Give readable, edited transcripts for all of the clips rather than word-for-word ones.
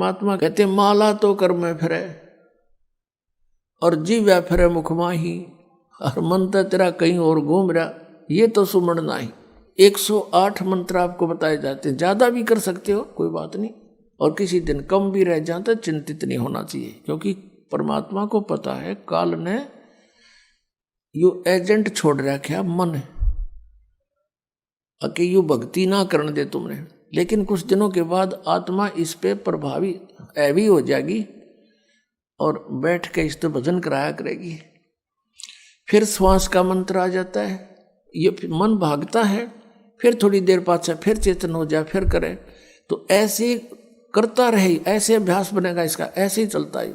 परमात्मा कहते माला तो कर में फिरे और जीव्या फिरे मुख माही, और मंत्र तेरा कहीं और घूम रहा, ये तो सुमण नहीं। 108 मंत्र आपको बताए जाते हैं, ज्यादा भी कर सकते हो कोई बात नहीं, और किसी दिन कम भी रह जाता चिंतित नहीं होना चाहिए, क्योंकि परमात्मा को पता है काल ने यू एजेंट छोड़ रखा मन कि यू भक्ति ना करने दे तुमने, लेकिन कुछ दिनों के बाद आत्मा इस पे प्रभावी ऐवी हो जाएगी और बैठ के इस तो भजन कराया करेगी। फिर श्वास का मंत्र आ जाता है, ये मन भागता है, फिर थोड़ी देर पाछा फिर चेतन हो जाए, फिर करे, तो ऐसे करता रहे, ऐसे अभ्यास बनेगा इसका, ऐसे ही चलता है।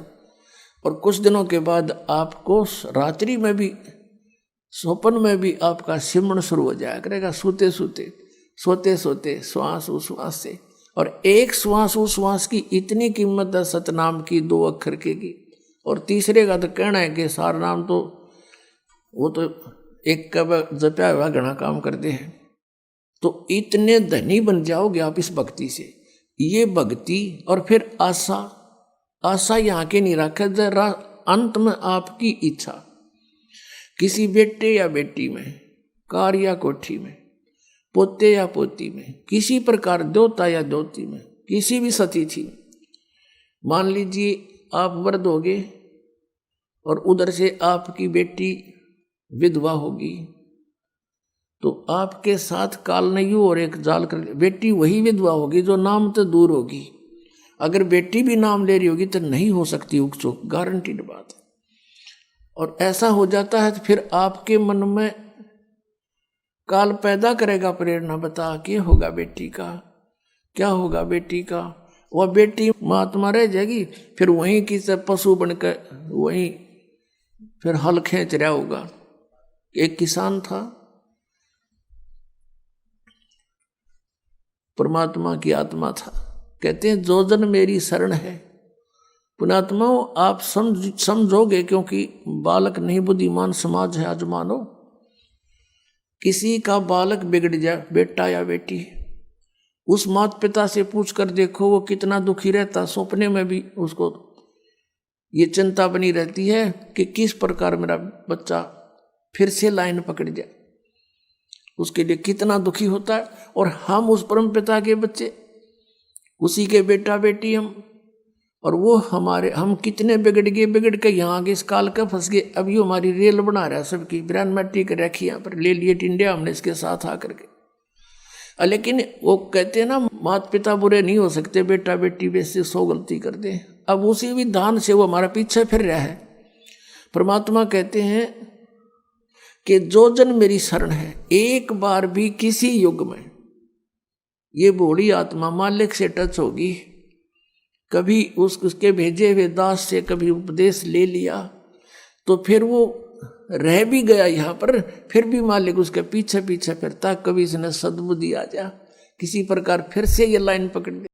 और कुछ दिनों के बाद आपको रात्रि में भी स्वप्न में भी आपका सिमरण शुरू हो जाया करेगा, सोते सोते सोते सोते श्वास उश्वास से। और एक श्वास उश्वास की इतनी कीमत है सतनाम की, 2 अक्षर की, और तीसरे का तो कहना है कि सार नाम तो वो तो एक का जपया हुआ घना काम करते हैं। तो इतने धनी बन जाओगे आप इस भक्ति से। ये भक्ति और फिर आशा, आशा यहाँ के नहीं रखा जरा, अंत में आपकी इच्छा किसी बेटे या बेटी में, कार या कोठी में, पोते या पोती में, किसी प्रकार देवता या देवती में, किसी भी सतिथि में। मान लीजिए आप वृद्ध हो गए और उधर से आपकी बेटी विधवा होगी, तो आपके साथ काल ने यूं और एक जाल कर, बेटी वही विधवा होगी जो नाम तो दूर होगी। अगर बेटी भी नाम ले रही होगी तो नहीं हो सकती उकचुक, गारंटीड बात है। और ऐसा हो जाता है तो फिर आपके मन में काल पैदा करेगा प्रेरणा, बता क्या होगा बेटी का, क्या होगा बेटी का। वह बेटी महात्मा रह जाएगी, फिर वहीं की से पशु बनकर वहीं फिर हल खींच रहा होगा। एक किसान था, परमात्मा की आत्मा था, कहते हैं जो जन मेरी शरण है। पुणात्मा आप समझोगे, क्योंकि बालक नहीं बुद्धिमान समाज है आज मानो। किसी का बालक बिगड़ जाए, बेटा या बेटी, उस माता पिता से पूछ कर देखो वो कितना दुखी रहता। सपने में भी उसको ये चिंता बनी रहती है कि किस प्रकार मेरा बच्चा फिर से लाइन पकड़ जाए, उसके लिए कितना दुखी होता है। और हम उस परम पिता के बच्चे, उसी के बेटा बेटी हम, और वो हमारे, हम कितने बिगड़ के यहाँ आगे इस काल का फंस गए। अब ये हमारी रेल बना रहा है सबकी, ब्रांड मैट्री कर रखी यहाँ पर, ले लिए इंडिया हमने इसके साथ आकर के। लेकिन वो कहते हैं ना माता पिता बुरे नहीं हो सकते, बेटा बेटी वैसे 100 गलती करते हैं। अब उसी विधान से वो हमारा पीछे फिर रहा है। परमात्मा कहते हैं कि जो जन मेरी शरण है, एक बार भी किसी युग में ये भोली आत्मा मालिक से टच होगी, कभी उसके भेजे हुए दास से कभी उपदेश ले लिया, तो फिर वो रह भी गया यहाँ पर, फिर भी मालिक उसके पीछे पीछे फिरता, कभी इसने सद्बुद्धि आ जा, किसी प्रकार फिर से ये लाइन पकड़ ले।